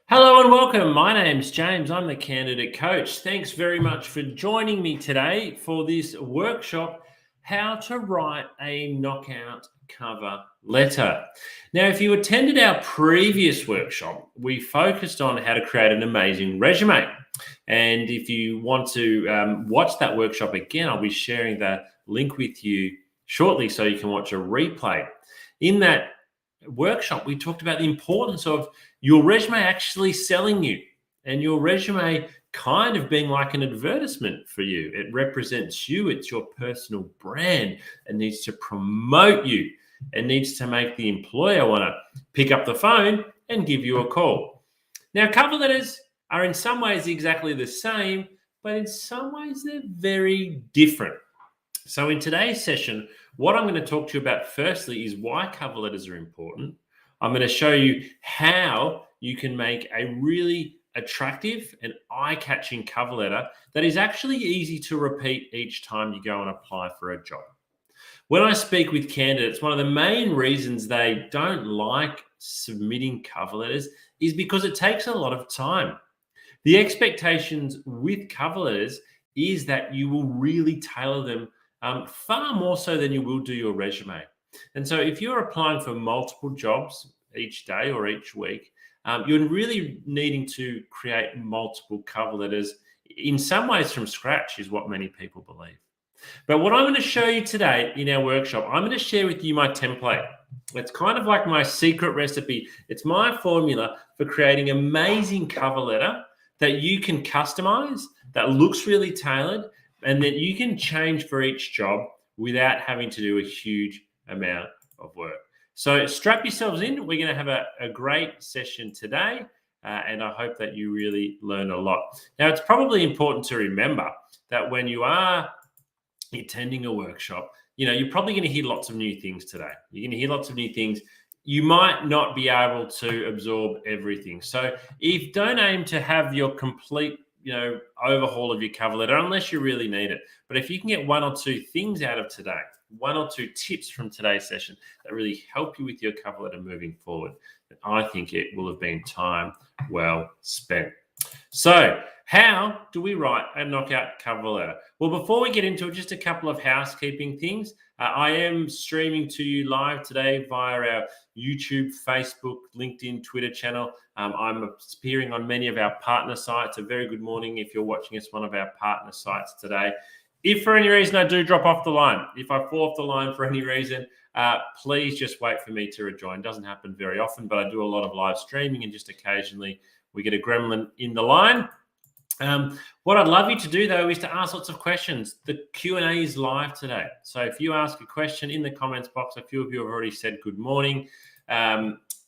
Hello and welcome. My name's James. I'm the candidate coach. Thanks very much for joining me today for this workshop, How to Write a Knockout Cover Letter. Now, if you attended our previous workshop, we focused on how to create an amazing resume. And if you want to watch that workshop again, I'll be sharing the link with you shortly so you can watch a replay. In that workshop, we talked about the importance of your resume actually selling you and your resume kind of being like an advertisement for you. It represents you, it's your personal brand. It needs to promote you. It needs to make the employer want to pick up the phone and give you a call. Now, cover letters are in some ways exactly the same, but in some ways they're very different. So in today's session, what I'm going to talk to you about firstly is why cover letters are important. I'm going to show you how you can make a really attractive and eye-catching cover letter that is actually easy to repeat each time you go and apply for a job. When I speak with candidates, one of the main reasons they don't like submitting cover letters is because it takes a lot of time. The expectations with cover letters is that you will really tailor them far more so than you will do your resume. And so if you're applying for multiple jobs each day or each week, you're really needing to create multiple cover letters in some ways from scratch is what many people believe. But what I'm going to show you today in our workshop, I'm going to share with you my template. It's kind of like my secret recipe. It's my formula for creating amazing cover letter that you can customize, that looks really tailored, and that you can change for each job without having to do a huge amount of work. So strap yourselves in. We're going to have a great session today, and I hope that you really learn a lot. Now, it's probably important to remember that when you are attending a workshop, you're probably going to hear lots of new things today. You're going to hear lots of new things. You might not be able to absorb everything. So don't aim to have your complete overhaul of your cover letter unless you really need it. But if you can get one or two things out of today, one or two tips from today's session that really help you with your cover letter moving forward, then I think it will have been time well spent. So how do we write a knockout cover letter? Well, before we get into it, just a couple of housekeeping things. I am streaming to you live today via our YouTube, Facebook, LinkedIn, Twitter channel. I'm appearing on many of our partner sites. A very good morning if you're watching us one of our partner sites today. If for any reason I do drop off the line, if I fall off the line for any reason, please just wait for me to rejoin. It doesn't happen very often, but I do a lot of live streaming and just occasionally we get a gremlin in the line. What I'd love you to do, though, is to ask lots of questions. The Q&A is live today. So if you ask a question in the comments box, a few of you have already said good morning,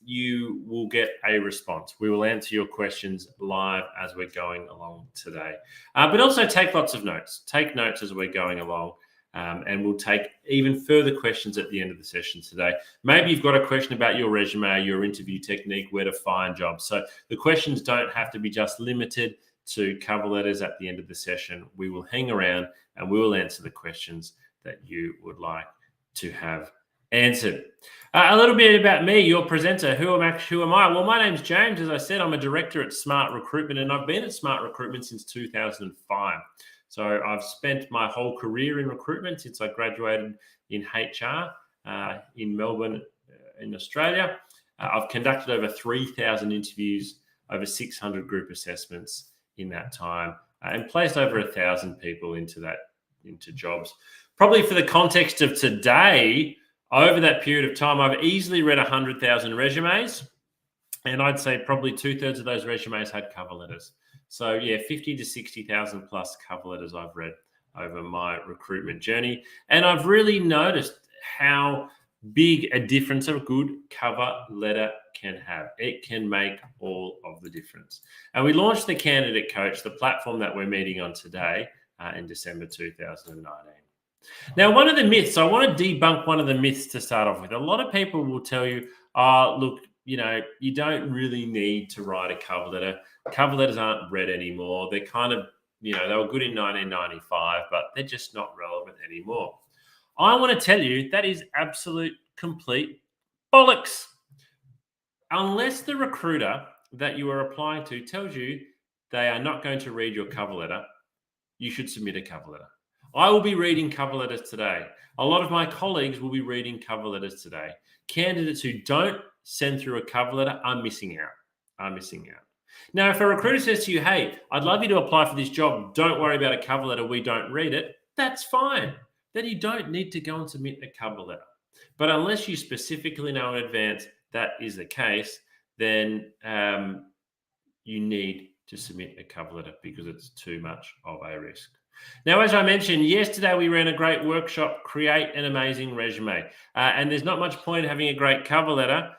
you will get a response. We will answer your questions live as we're going along today. But also take lots of notes. Take notes as we're going along. And we'll take even further questions at the end of the session today. Maybe you've got a question about your resume, your interview technique, where to find jobs. So the questions don't have to be just limited to cover letters at the end of the session. We will hang around and we will answer the questions that you would like to have answered. A little bit about me, your presenter. Who am I? Well, my name's James. As I said, I'm a director at Smart Recruitment, and I've been at Smart Recruitment since 2005. So I've spent my whole career in recruitment since I graduated in HR in Melbourne, in Australia. I've conducted over 3,000 interviews, over 600 group assessments in that time, and placed over 1,000 people into jobs. Probably for the context of today, over that period of time, I've easily read 100,000 resumes, and I'd say probably 2/3 of those resumes had cover letters. So yeah, 50 to 60,000 plus cover letters I've read over my recruitment journey. And I've really noticed how big a difference a good cover letter can have. It can make all of the difference. And we launched the Candidate Coach, the platform that we're meeting on today, in December 2019. Now, one of the myths, I want to debunk one of the myths to start off with. A lot of people will tell you, look, you don't really need to write a cover letter. Cover letters aren't read anymore. They're kind of, they were good in 1995, but they're just not relevant anymore. I want to tell you that is absolute complete bollocks. Unless the recruiter that you are applying to tells you they are not going to read your cover letter, you should submit a cover letter. I will be reading cover letters today. A lot of my colleagues will be reading cover letters today. Candidates who don't send through a cover letter are missing out. Now, if a recruiter says to you, hey, I'd love you to apply for this job, don't worry about a cover letter, we don't read it, that's fine. Then you don't need to go and submit a cover letter. But unless you specifically know in advance that is the case, then you need to submit a cover letter because it's too much of a risk. Now, as I mentioned, yesterday we ran a great workshop, Create an Amazing Resume. And there's not much point having a great cover letter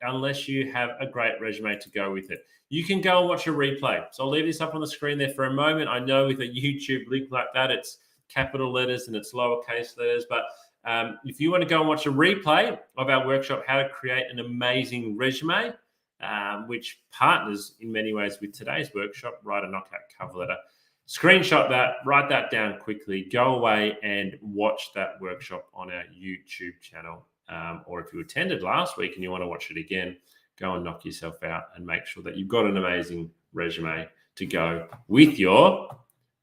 unless you have a great resume to go with it. You can go and watch a replay. So I'll leave this up on the screen there for a moment. I know with a YouTube link like that, it's capital letters and it's lowercase letters. But if you want to go and watch a replay of our workshop, How to Create an Amazing Resume, which partners in many ways with today's workshop, Write a Knockout Cover Letter, screenshot that, write that down quickly, go away and watch that workshop on our YouTube channel. Or if you attended last week and you want to watch it again, go and knock yourself out and make sure that you've got an amazing resume to go with your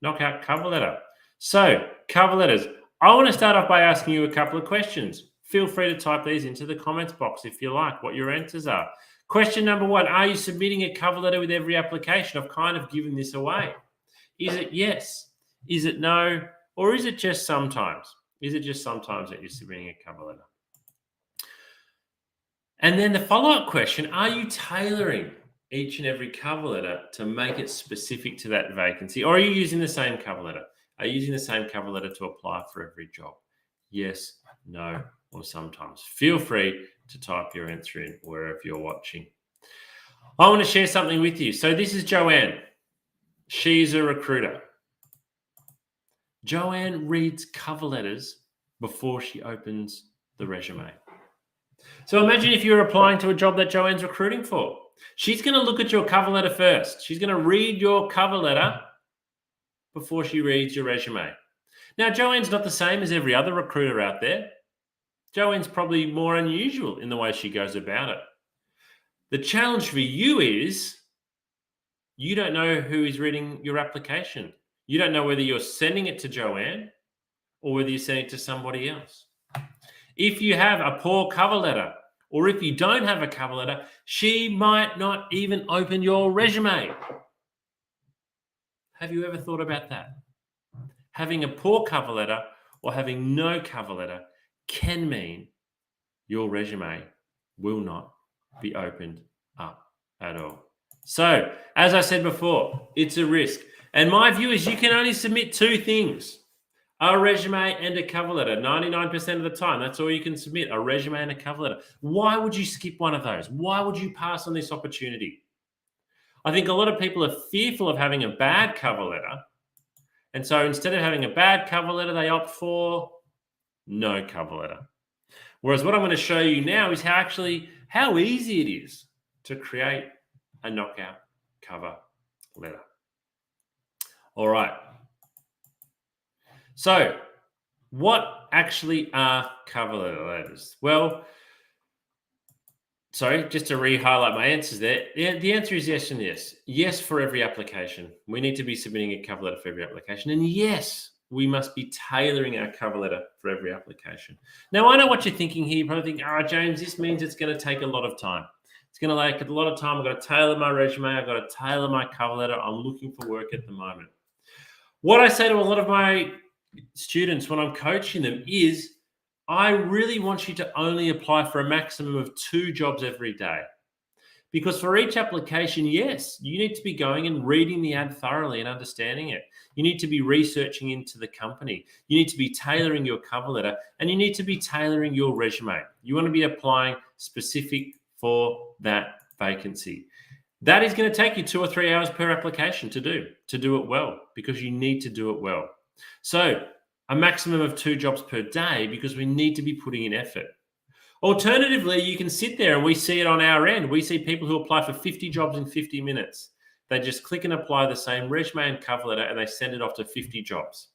knockout cover letter. So, cover letters. I want to start off by asking you a couple of questions. Feel free to type these into the comments box if you like, what your answers are. Question number one, are you submitting a cover letter with every application? I've kind of given this away. Is it yes? Is it no? Or is it just sometimes? Is it just sometimes that you're submitting a cover letter? And then the follow-up question, are you tailoring each and every cover letter to make it specific to that vacancy? Or are you using the same cover letter? Are you using the same cover letter to apply for every job? Yes, no, or sometimes. Feel free to type your answer in wherever you're watching. I want to share something with you. So this is Joanne. She's a recruiter. Joanne reads cover letters before she opens the resume. So imagine if you're applying to a job that Joanne's recruiting for. She's going to look at your cover letter first. She's going to read your cover letter before she reads your resume. Now, Joanne's not the same as every other recruiter out there. Joanne's probably more unusual in the way she goes about it. The challenge for you is you don't know who is reading your application. You don't know whether you're sending it to Joanne or whether you're sending it to somebody else. If you have a poor cover letter, or if you don't have a cover letter, she might not even open your resume. Have you ever thought about that? Having a poor cover letter or having no cover letter can mean your resume will not be opened up at all. So, as I said before, it's a risk. And my view is you can only submit two things. A resume and a cover letter. 99% of the time, that's all you can submit, a resume and a cover letter. Why would you skip one of those? Why would you pass on this opportunity? I think a lot of people are fearful of having a bad cover letter. And so instead of having a bad cover letter, they opt for no cover letter. Whereas what I'm going to show you now is how easy it is to create a knockout cover letter. All right. So, what actually are cover letters? Well, sorry, just to re-highlight my answers there. The answer is yes and yes. Yes for every application. We need to be submitting a cover letter for every application. And yes, we must be tailoring our cover letter for every application. Now, I know what you're thinking here. You probably think, James, this means it's going to take a lot of time. It's going to take a lot of time. I've got to tailor my resume. I've got to tailor my cover letter. I'm looking for work at the moment. What I say to a lot of my students when I'm coaching them is, I really want you to only apply for a maximum of 2 jobs every day. Because for each application, yes, you need to be going and reading the ad thoroughly and understanding it. You need to be researching into the company. You need to be tailoring your cover letter, and you need to be tailoring your resume. You want to be applying specific for that vacancy. That is going to take you 2 or 3 hours per application to do it well, because you need to do it well. So a maximum of 2 jobs per day, because we need to be putting in effort. Alternatively, you can sit there and we see it on our end. We see people who apply for 50 jobs in 50 minutes. They just click and apply the same resume and cover letter and they send it off to 50 jobs.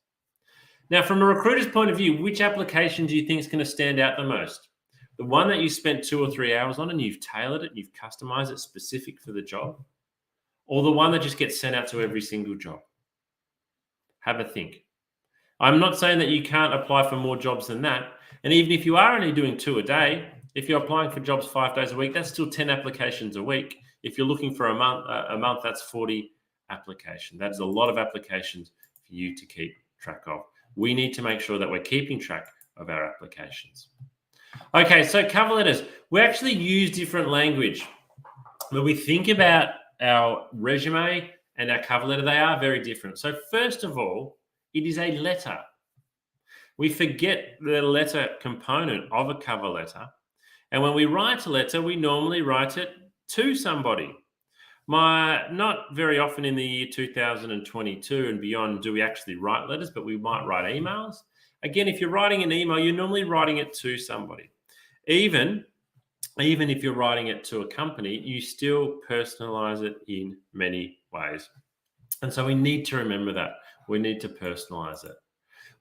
Now, from a recruiter's point of view, which application do you think is going to stand out the most? The one that you spent 2 or 3 hours on and you've tailored it, you've customized it specific for the job, or the one that just gets sent out to every single job? Have a think. I'm not saying that you can't apply for more jobs than that. And even if you are only doing 2 a day, if you're applying for jobs 5 days a week, that's still 10 applications a week. If you're looking for a month, that's 40 applications. That's a lot of applications for you to keep track of. We need to make sure that we're keeping track of our applications. Okay, so cover letters. We actually use different language. When we think about our resume and our cover letter, they are very different. So first of all, it is a letter. We forget the letter component of a cover letter. And when we write a letter, we normally write it to somebody. Not very often in the year 2022 and beyond do we actually write letters, but we might write emails. Again, if you're writing an email, you're normally writing it to somebody. Even if you're writing it to a company, you still personalize it in many ways. And so we need to remember that. We need to personalize it.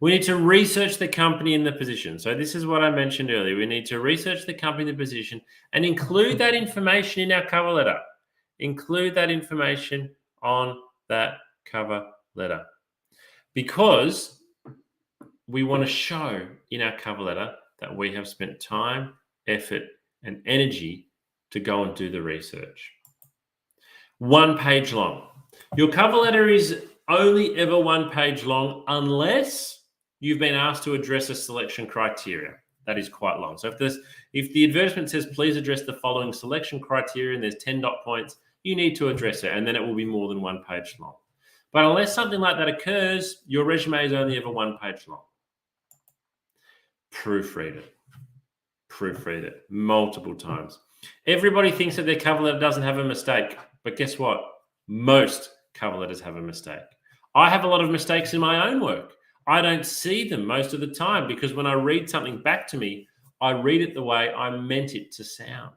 We need to research the company and the position. So this is what I mentioned earlier. We need to research the company and the position and include that information in our cover letter. Include that information on that cover letter. Because we want to show in our cover letter that we have spent time, effort, and energy to go and do the research. 1 page long. Your cover letter is only ever 1 page long unless you've been asked to address a selection criteria. That is quite long. So if the advertisement says, please address the following selection criteria and there's 10 dot points, you need to address it, and then it will be more than 1 page long. But unless something like that occurs, your resume is only ever 1 page long. Proofread it. Proofread it multiple times. Everybody thinks that their cover letter doesn't have a mistake, but guess what? Most cover letters have a mistake. I have a lot of mistakes in my own work. I don't see them most of the time because when I read something back to me, I read it the way I meant it to sound.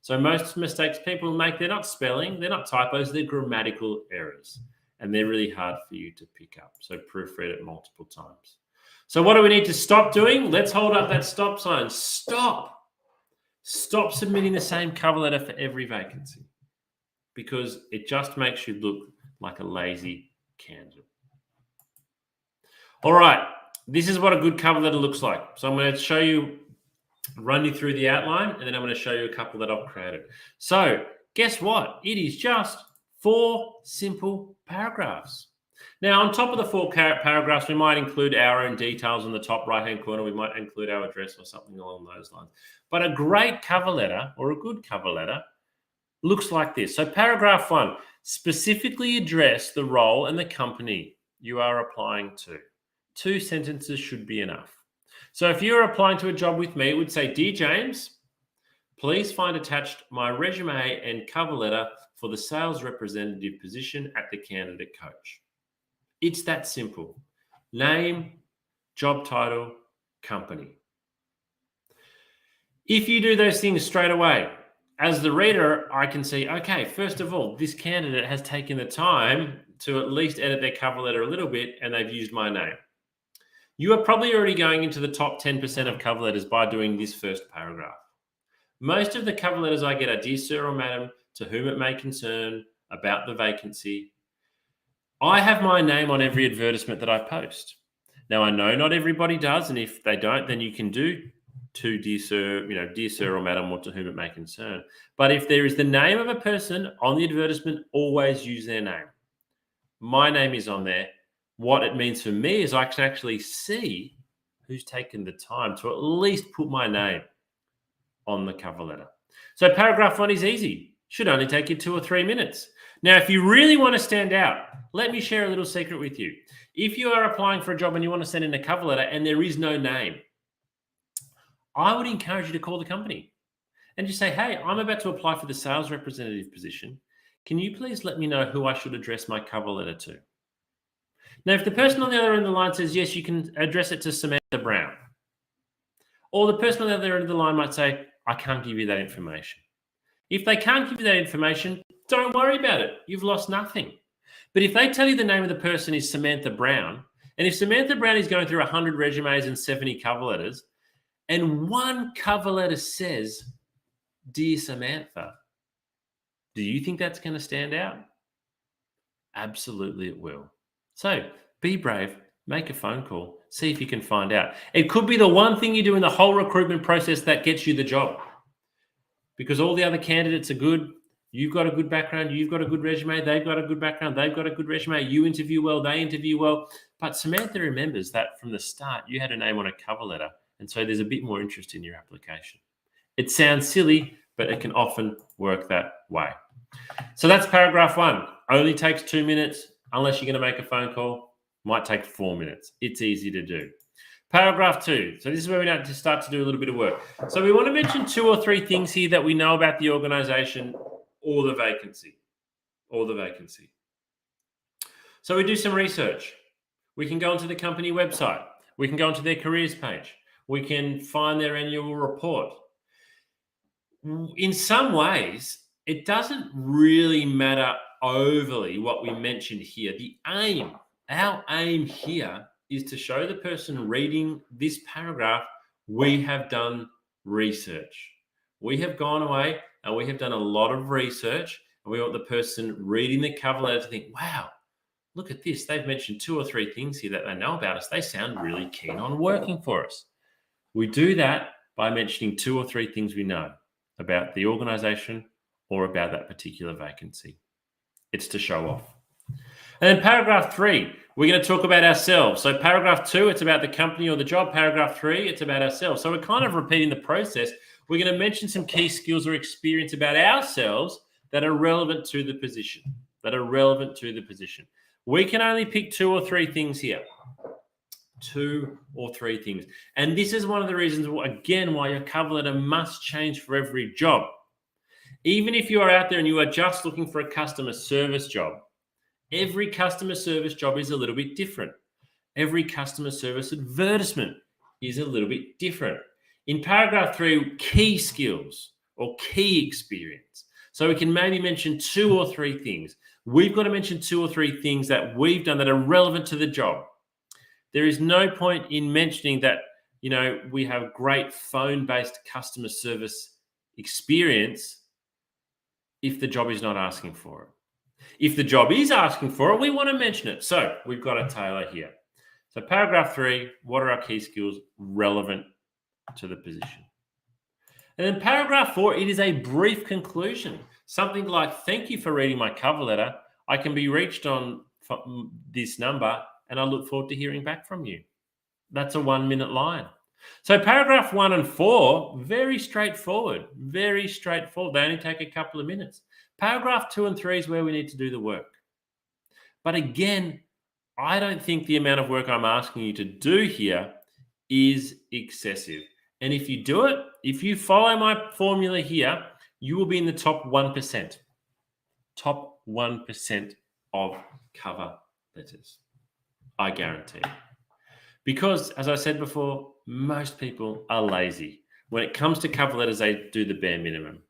So most mistakes people make, they're not spelling, they're not typos, they're grammatical errors. And they're really hard for you to pick up. So proofread it multiple times. So what do we need to stop doing? Let's hold up that stop sign. Stop. Stop submitting the same cover letter for every vacancy because it just makes you look like a lazy candidate. All right, this is what a good cover letter looks like. So I'm going to show you, run you through the outline, and then I'm going to show you a couple that I've created. So guess what? It is just 4 simple paragraphs. Now, on top of the 4 paragraphs, we might include our own details in the top right-hand corner. We might include our address or something along those lines. But a great cover letter or a good cover letter looks like this. So paragraph 1, specifically address the role and the company you are applying to. 2 sentences should be enough. So if you're applying to a job with me, it would say, Dear James, please find attached my resume and cover letter for the sales representative position at the Candidate Coach. It's that simple. Name, job title, company. If you do those things straight away, as the reader, I can see, okay, first of all, this candidate has taken the time to at least edit their cover letter a little bit and they've used my name. You are probably already going into the top 10% of cover letters by doing this first paragraph. Most of the cover letters I get are Dear Sir or Madam, to whom it may concern, about the vacancy. I have my name on every advertisement that I post. Now, I know not everybody does, and if they don't, then you can do to Dear Sir, Dear Sir or Madam, or to whom it may concern. But if there is the name of a person on the advertisement, always use their name. My name is on there. What it means for me is I can actually see who's taken the time to at least put my name on the cover letter. So paragraph 1 is easy. Should only take you 2 or 3 minutes. Now, if you really want to stand out, let me share a little secret with you. If you are applying for a job and you want to send in a cover letter and there is no name, I would encourage you to call the company and just say, hey, I'm about to apply for the sales representative position. Can you please let me know who I should address my cover letter to? Now, if the person on the other end of the line says, yes, you can address it to Samantha Brown. Or the person on the other end of the line might say, I can't give you that information. If they can't give you that information, don't worry about it. You've lost nothing. But if they tell you the name of the person is Samantha Brown, and if Samantha Brown is going through 100 resumes and 70 cover letters, and one cover letter says, "Dear Samantha," do you think that's going to stand out? Absolutely, it will. So be brave, make a phone call, see if you can find out. It could be the one thing you do in the whole recruitment process that gets you the job, because all the other candidates are good. You've got a good background, you've got a good resume, they've got a good background, they've got a good resume, you interview well, they interview well. But Samantha remembers that from the start, you had a name on a cover letter. And so there's a bit more interest in your application. It sounds silly, but it can often work that way. So that's paragraph 1. Only takes 2 minutes, unless you're going to make a phone call. Might take 4 minutes. It's easy to do. Paragraph 2. So this is where we need to start to do a little bit of work. So we want to mention 2 or 3 things here that we know about the organization or the vacancy. So we do some research. We can go onto the company website. We can go onto their careers page. We can find their annual report. In some ways, it doesn't really matter overly what we mentioned here. Our aim here is to show the person reading this paragraph, we have done research. We have gone away and we have done a lot of research, and we want the person reading the cover letter to think, wow, look at this. They've mentioned 2 or 3 things here that they know about us. They sound really keen on working for us. We do that by mentioning 2 or 3 things we know about the organization or about that particular vacancy. It's to show off. And then paragraph 3, we're going to talk about ourselves. So paragraph 2, it's about the company or the job. Paragraph 3, it's about ourselves. So we're kind of repeating the process. We're going to mention some key skills or experience about ourselves that are relevant to the position. We can only pick 2 or 3 things here. 2 or 3 things. And this is one of the reasons, again, why your cover letter must change for every job. Even if you are out there and you are just looking for a customer service job, every customer service job is a little bit different. Every customer service advertisement is a little bit different. In paragraph 3, key skills or key experience. So we can maybe mention 2 or 3 things. We've got to mention 2 or 3 things that we've done that are relevant to the job. There is no point in mentioning that, we have great phone-based customer service experience if the job is not asking for it. If the job is asking for it, we want to mention it. So we've got a tailor here. So paragraph 3, what are our key skills relevant to the position? And then paragraph 4, it is a brief conclusion. Something like, thank you for reading my cover letter. I can be reached on this number, and I look forward to hearing back from you. That's a 1-minute line. So paragraph 1 and 4, very straightforward. They only take a couple of minutes. Paragraph 2 and 3 is where we need to do the work. But again, I don't think the amount of work I'm asking you to do here is excessive. And if you do it, if you follow my formula here, you will be in the top 1%. Top 1% of cover letters. I guarantee. Because, as I said before, most people are lazy. When it comes to cover letters, they do the bare minimum.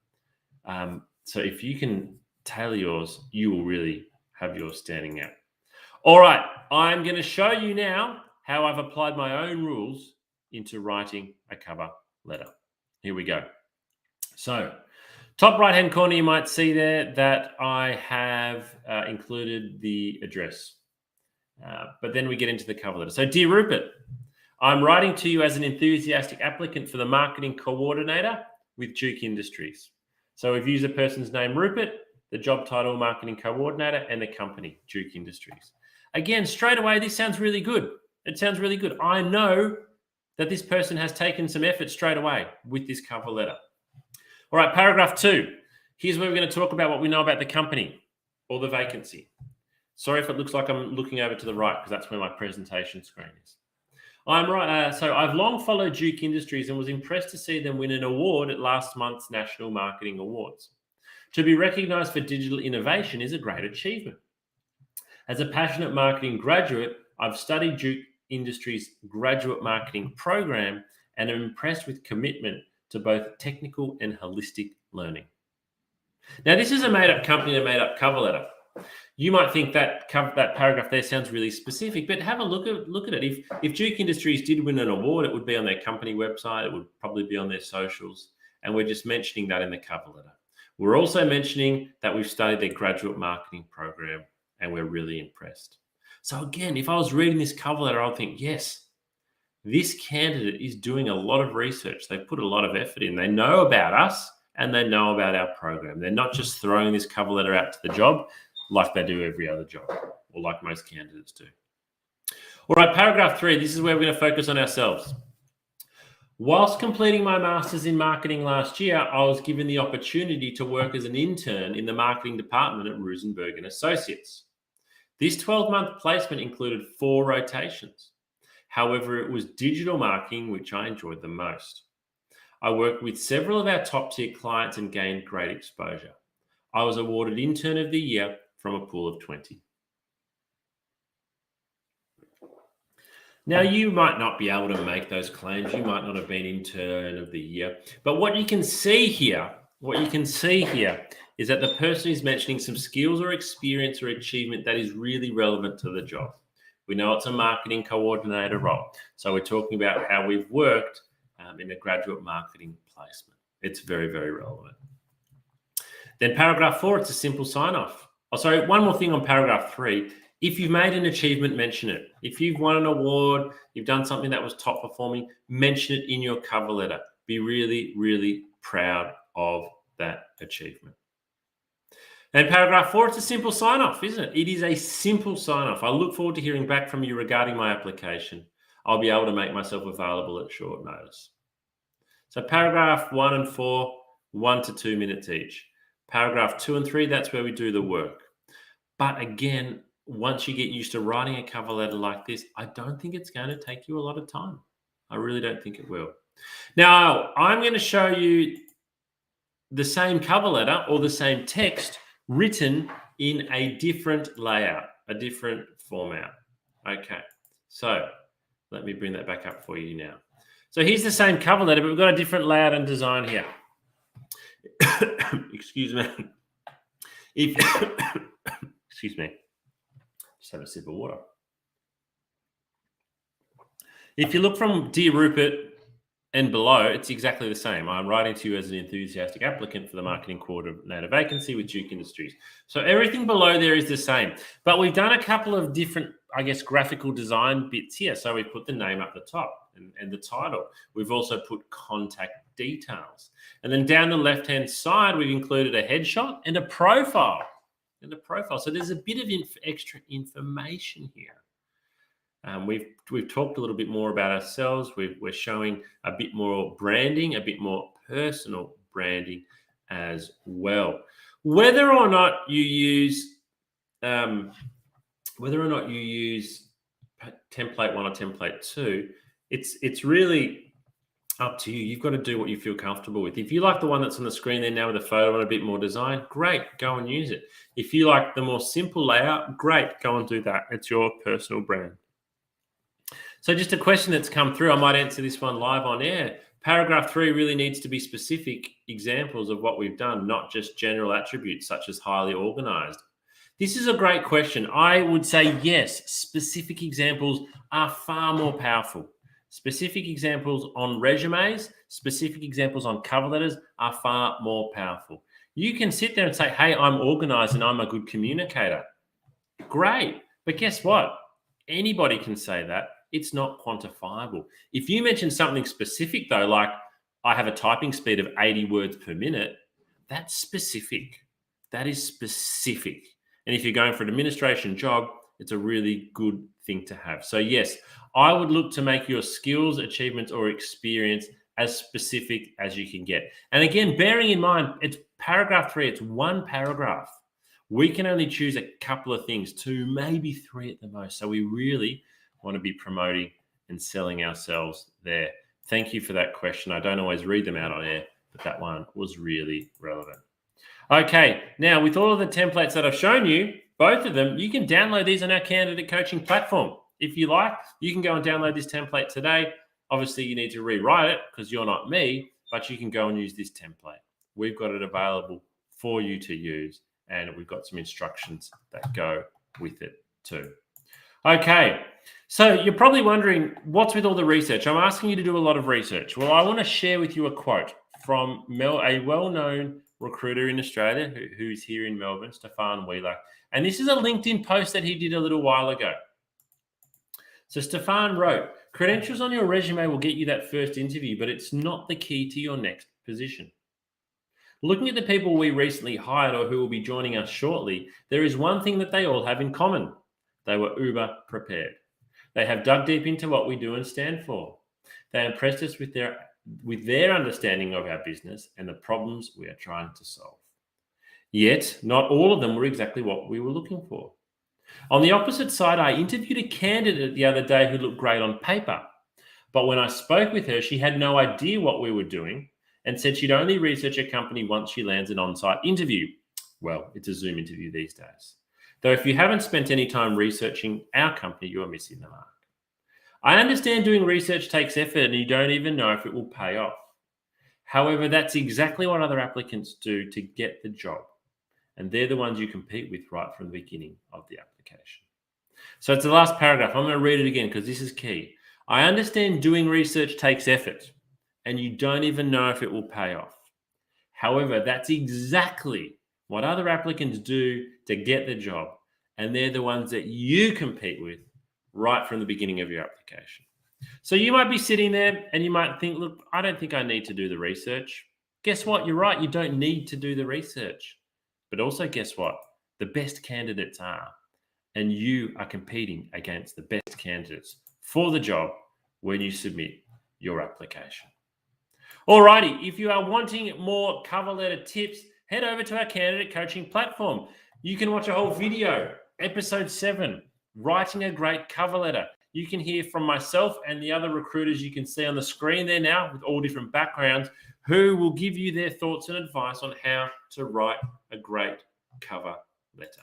So if you can tailor yours, you will really have yours standing out. All right, I'm going to show you now how I've applied my own rules into writing a cover letter. Here we go. So, top right-hand corner, you might see there that I have included the address. But then we get into the cover letter. So, dear Rupert, I'm writing to you as an enthusiastic applicant for the marketing coordinator with Duke Industries. So we've used a person's name, Rupert, the job title, marketing coordinator, and the company, Duke Industries. Again, straight away, this sounds really good. It sounds really good. I know that this person has taken some effort straight away with this cover letter. All right, paragraph 2. Here's where we're going to talk about what we know about the company or the vacancy. Sorry if it looks like I'm looking over to the right, because that's where my presentation screen is. I'm right. So I've long followed Duke Industries and was impressed to see them win an award at last month's National Marketing Awards. To be recognised for digital innovation is a great achievement. As a passionate marketing graduate, I've studied Duke Industries' graduate marketing program and am impressed with commitment to both technical and holistic learning. Now, this is a made-up company and a made-up cover letter. You might think that that paragraph there sounds really specific, but have a look at it. If Duke Industries did win an award, it would be on their company website. It would probably be on their socials, and we're just mentioning that in the cover letter. We're also mentioning that we've studied their graduate marketing program, and we're really impressed. So again, if I was reading this cover letter, I'd think, yes, this candidate is doing a lot of research. They've put a lot of effort in. They know about us and they know about our program. They're not just throwing this cover letter out to the job like they do every other job, or like most candidates do. All right, paragraph 3, this is where we're going to focus on ourselves. Whilst completing my master's in marketing last year, I was given the opportunity to work as an intern in the marketing department at Rosenberg and Associates. This 12-month placement included 4 rotations. However, it was digital marketing which I enjoyed the most. I worked with several of our top-tier clients and gained great exposure. I was awarded Intern of the Year from a pool of 20. Now, you might not be able to make those claims. You might not have been Intern of the Year. But what you can see here is that the person is mentioning some skills or experience or achievement that is really relevant to the job. We know it's a marketing coordinator role. So we're talking about how we've worked in a graduate marketing placement. It's very, very relevant. Then paragraph 4, it's a simple sign-off. Oh, sorry, one more thing on paragraph 3. If you've made an achievement, mention it. If you've won an award, you've done something that was top performing, mention it in your cover letter. Be really, really proud of that achievement. And paragraph 4, it's a simple sign-off, isn't it? It is a simple sign-off. I look forward to hearing back from you regarding my application. I'll be able to make myself available at short notice. So paragraph 1 and 4, 1 to 2 minutes each. Paragraph 2 and 3, that's where we do the work. But again, once you get used to writing a cover letter like this, I don't think it's going to take you a lot of time. I really don't think it will. Now, I'm going to show you the same cover letter or the same text written in a different layout, a different format. Okay, so let me bring that back up for you now. So here's the same cover letter, but we've got a different layout and design here. Excuse me. Excuse me. Just have a sip of water. If you look from Dear Rupert and below, it's exactly the same. I'm writing to you as an enthusiastic applicant for the marketing coordinator vacancy with Duke Industries. So everything below there is the same, but we've done a couple of different, I guess, graphical design bits here. So we put the name up the top and the title. We've also put contact details. And then down the left-hand side, we've included a headshot and a profile. So there's a bit of extra information here. We've talked a little bit more about ourselves. We're showing a bit more branding, a bit more personal branding as well. Whether or not you use template 1 or template 2, it's really up to you. You've got to do what you feel comfortable with. If you like the one that's on the screen there now with a photo and a bit more design, great, go and use it. If you like the more simple layout, great, go and do that. It's your personal brand. So just a question that's come through, I might answer this one live on air. Paragraph 3 really needs to be specific examples of what we've done, not just general attributes such as highly organized. This is a great question. I would say yes, specific examples are far more powerful. Specific examples on resumes, specific examples on cover letters are far more powerful. You can sit there and say, hey, I'm organized and I'm a good communicator. Great. But guess what? Anybody can say that. It's not quantifiable. If you mention something specific, though, like I have a typing speed of 80 words per minute, that's specific. That is specific. And if you're going for an administration job, it's a really good thing to have. So yes, I would look to make your skills, achievements, or experience as specific as you can get. And again, bearing in mind, it's paragraph 3, it's one paragraph. We can only choose a couple of things, 2, maybe 3 at the most. So we really want to be promoting and selling ourselves there. Thank you for that question. I don't always read them out on air, but that one was really relevant. Okay, now with all of the templates that I've shown you, both of them, you can download these on our candidate coaching platform. If you like, you can go and download this template today. Obviously, you need to rewrite it because you're not me, but you can go and use this template. We've got it available for you to use and we've got some instructions that go with it too. Okay, so you're probably wondering, what's with all the research? I'm asking you to do a lot of research. Well, I want to share with you a quote from a well-known recruiter in Australia who's here in Melbourne, Stefan Wheeler. And this is a LinkedIn post that he did a little while ago. So Stefan wrote, credentials on your resume will get you that first interview, but it's not the key to your next position. Looking at the people we recently hired or who will be joining us shortly, there is one thing that they all have in common. They were uber prepared. They have dug deep into what we do and stand for. They impressed us with their understanding of our business and the problems we are trying to solve. Yet, not all of them were exactly what we were looking for. On the opposite side, I interviewed a candidate the other day who looked great on paper. But when I spoke with her, she had no idea what we were doing and said she'd only research a company once she lands an on-site interview. Well, it's a Zoom interview these days. Though if you haven't spent any time researching our company, you are missing the mark. I understand doing research takes effort and you don't even know if it will pay off. However, that's exactly what other applicants do to get the job. And they're the ones you compete with right from the beginning of the application. So it's the last paragraph. I'm going to read it again because this is key. I understand doing research takes effort and you don't even know if it will pay off. However, that's exactly what other applicants do to get the job. And they're the ones that you compete with right from the beginning of your application. So you might be sitting there and you might think, look, I don't think I need to do the research. Guess what? You're right. You don't need to do the research. But also, guess what? The best candidates are. And you are competing against the best candidates for the job when you submit your application. Alrighty, if you are wanting more cover letter tips, head over to our candidate coaching platform. You can watch a whole video, episode 7, writing a great cover letter. You can hear from myself and the other recruiters you can see on the screen there now with all different backgrounds who will give you their thoughts and advice on how to write a great cover letter.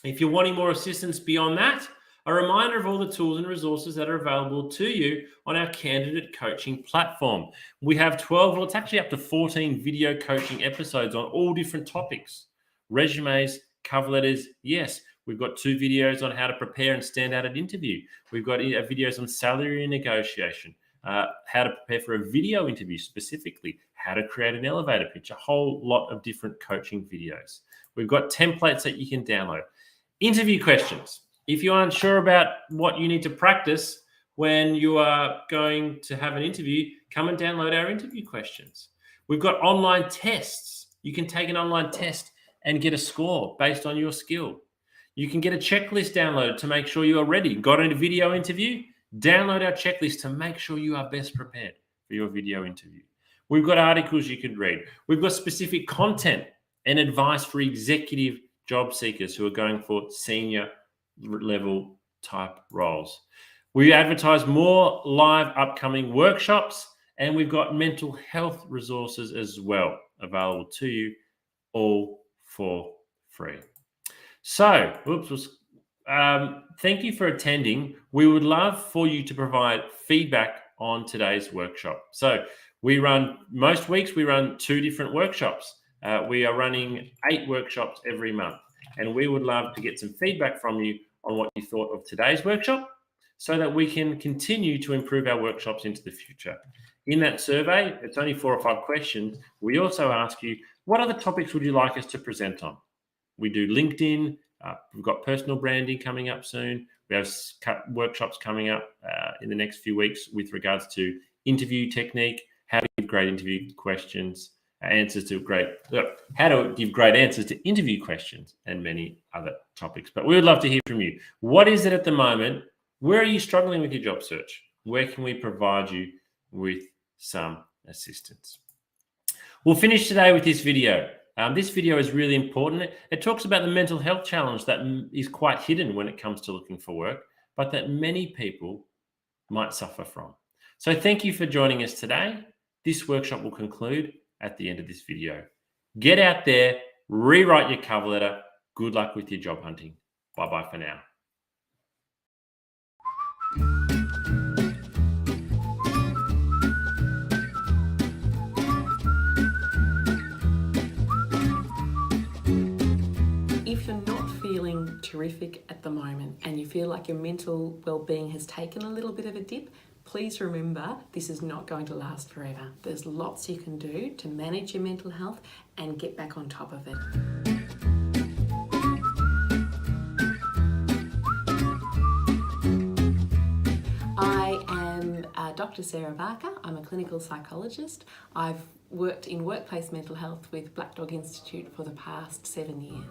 If you're wanting more assistance beyond that, a reminder of all the tools and resources that are available to you on our candidate coaching platform. We have 12, well, it's actually up to 14 video coaching episodes on all different topics. Resumes, cover letters, yes. We've got 2 videos on how to prepare and stand out at interview. We've got videos on salary negotiation, how to prepare for a video interview specifically, how to create an elevator pitch, a whole lot of different coaching videos. We've got templates that you can download. Interview questions. If you're unsure about what you need to practice when you are going to have an interview, come and download our interview questions. We've got online tests. You can take an online test and get a score based on your skill. You can get a checklist downloaded to make sure you are ready. Got a video interview? Download our checklist to make sure you are best prepared for your video interview. We've got articles you can read. We've got specific content and advice for executive job seekers who are going for senior level type roles. We advertise more live upcoming workshops, and we've got mental health resources as well available to you, all for free. So, thank you for attending. We would love for you to provide feedback on today's workshop. So most weeks we run 2 different workshops. We are running 8 workshops every month, and we would love to get some feedback from you on what you thought of today's workshop so that we can continue to improve our workshops into the future. In that survey, it's only 4 or 5 questions. We also ask you, what other topics would you like us to present on? We do LinkedIn. We've got personal branding coming up soon. We have workshops coming up in the next few weeks with regards to interview technique, how to give great interview questions, how to give great answers to interview questions, and many other topics. But we would love to hear from you. What is it at the moment? Where are you struggling with your job search? Where can we provide you with some assistance? We'll finish today with this video. This video is really important. It talks about the mental health challenge that is quite hidden when it comes to looking for work, but that many people might suffer from. So thank you for joining us today. This workshop will conclude at the end of this video. Get out there, rewrite your cover letter. Good luck with your job hunting. Bye-bye for now. you're not feeling terrific at the moment and you feel like your mental well-being has taken a little bit of a dip, please remember this is not going to last forever. There's lots you can do to manage your mental health and get back on top of it. I am Dr. Sarah Barker. I'm a clinical psychologist. I've worked in workplace mental health with Black Dog Institute for the past 7 years.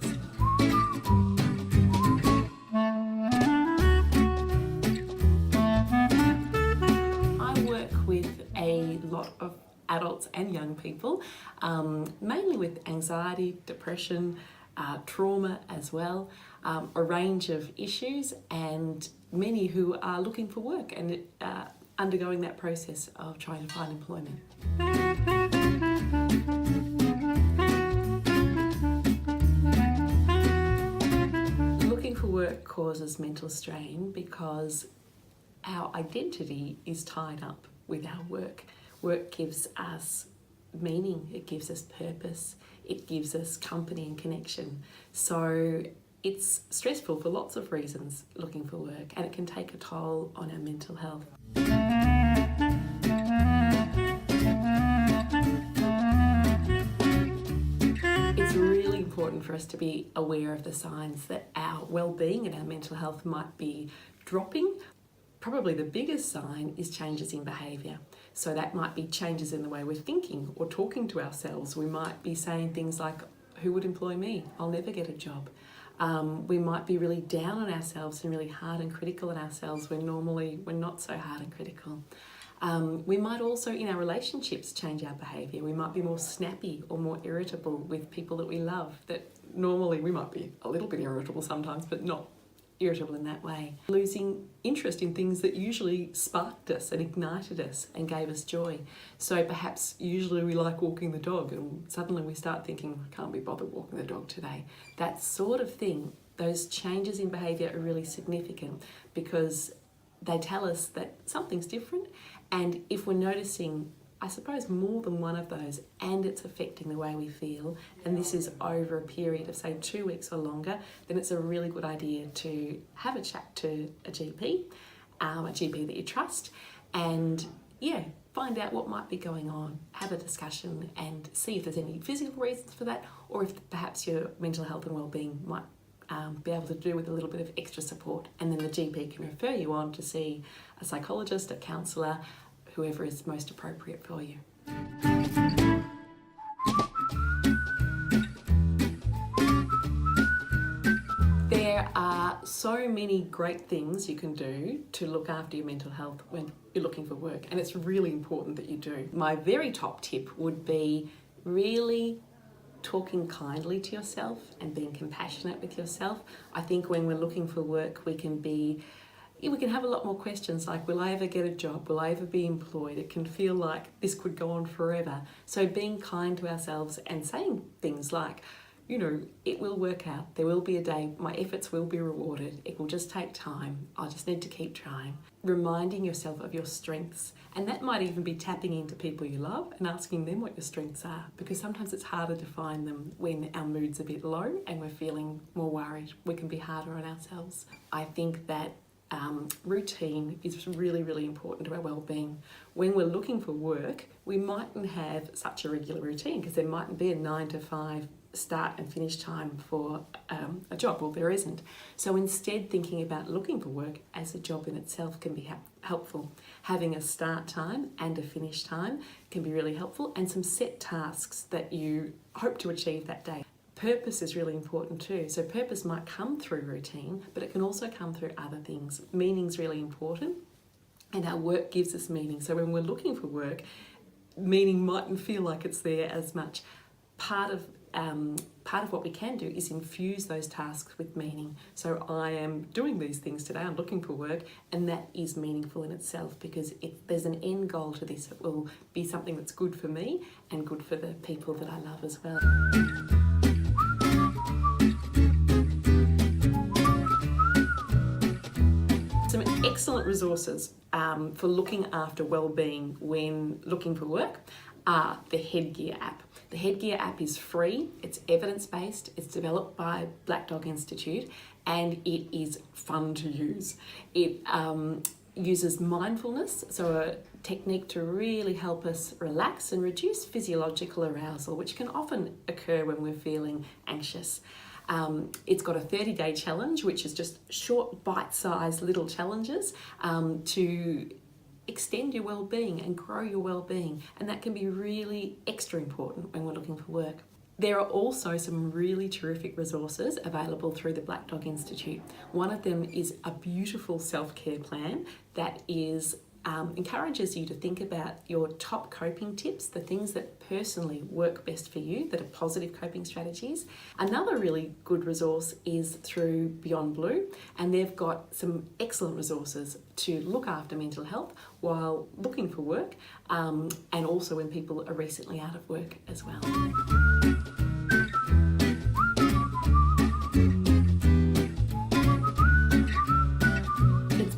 I work with a lot of adults and young people, mainly with anxiety, depression, trauma as well, a range of issues, and many who are looking for work and undergoing that process of trying to find employment. Looking for work causes mental strain because our identity is tied up with our work. Work gives us meaning, it gives us purpose, it gives us company and connection. So it's stressful for lots of reasons looking for work, and it can take a toll on our mental health. It's really important for us to be aware of the signs that our well-being and our mental health might be dropping. Probably the biggest sign is changes in behaviour. So that might be changes in the way we're thinking or talking to ourselves. We might be saying things like, who would employ me? I'll never get a job. We might be really down on ourselves and really hard and critical on ourselves when normally we're not so hard and critical. We might also, in our relationships, change our behaviour. We might be more snappy or more irritable with people that we love, that normally we might be a little bit irritable sometimes, but not irritable in that way. Losing interest in things that usually sparked us and ignited us and gave us joy. So perhaps usually we like walking the dog and suddenly we start thinking, I can't be bothered walking the dog today. That sort of thing, those changes in behaviour are really significant because they tell us that something's different, and if we're noticing, I suppose, more than one of those and it's affecting the way we feel, and this is over a period of say 2 weeks or longer, then it's a really good idea to have a chat to a GP that you trust, and find out what might be going on, have a discussion and see if there's any physical reasons for that, or if perhaps your mental health and well-being might be able to do with a little bit of extra support, and then the GP can refer you on to see a psychologist, a counsellor, whoever is most appropriate for you. There are so many great things you can do to look after your mental health when you're looking for work, and it's really important that you do. My very top tip would be really talking kindly to yourself and being compassionate with yourself. I think when we're looking for work, we can have a lot more questions like, will I ever get a job? Will I ever be employed? It can feel like this could go on forever. So being kind to ourselves and saying things like, it will work out. There will be a day, my efforts will be rewarded. It will just take time. I just need to keep trying. Reminding yourself of your strengths. And that might even be tapping into people you love and asking them what your strengths are, because sometimes it's harder to find them when our mood's a bit low and we're feeling more worried. We can be harder on ourselves. I think that routine is really, really important to our well-being. When we're looking for work, we mightn't have such a regular routine because there mightn't be a 9 to 5 start and finish time for a job, or there isn't. So instead, thinking about looking for work as a job in itself can be helpful. Having a start time and a finish time can be really helpful, and some set tasks that you hope to achieve that day. Purpose is really important too. So purpose might come through routine, but it can also come through other things. Meaning's really important, and our work gives us meaning. So when we're looking for work, meaning mightn't feel like it's there as much. Part of what we can do is infuse those tasks with meaning. So I am doing these things today, I'm looking for work, and that is meaningful in itself because there's an end goal to this. It will be something that's good for me and good for the people that I love as well. Some excellent resources for looking after well-being when looking for work are the Headgear app. The Headgear app is free, it's evidence-based, it's developed by Black Dog Institute, and it is fun to use. It uses mindfulness, so a technique to really help us relax and reduce physiological arousal, which can often occur when we're feeling anxious. It's got a 30-day challenge, which is just short, bite-sized little challenges to extend your well-being and grow your well-being, and that can be really extra important when we're looking for work. There are also some really terrific resources available through the Black Dog Institute. One of them is a beautiful self-care plan that encourages you to think about your top coping tips, the things that personally work best for you, that are positive coping strategies. Another really good resource is through Beyond Blue, and they've got some excellent resources to look after mental health while looking for work, and also when people are recently out of work as well.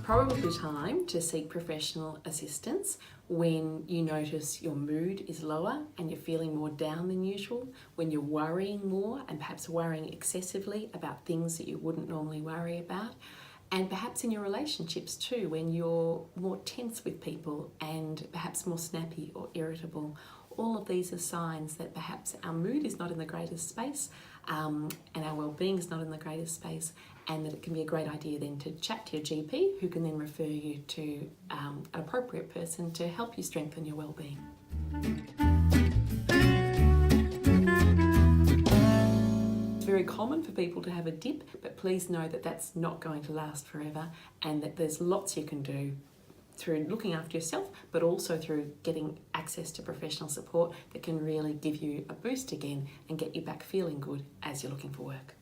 Probably time to seek professional assistance when you notice your mood is lower and you're feeling more down than usual, when you're worrying more and perhaps worrying excessively about things that you wouldn't normally worry about, and perhaps in your relationships too, when you're more tense with people and perhaps more snappy or irritable. All of these are signs that perhaps our mood is not in the greatest space, and our well-being is not in the greatest space, and that it can be a great idea then to chat to your GP, who can then refer you to an appropriate person to help you strengthen your well-being. It's very common for people to have a dip, but please know that that's not going to last forever, and that there's lots you can do through looking after yourself, but also through getting access to professional support that can really give you a boost again and get you back feeling good as you're looking for work.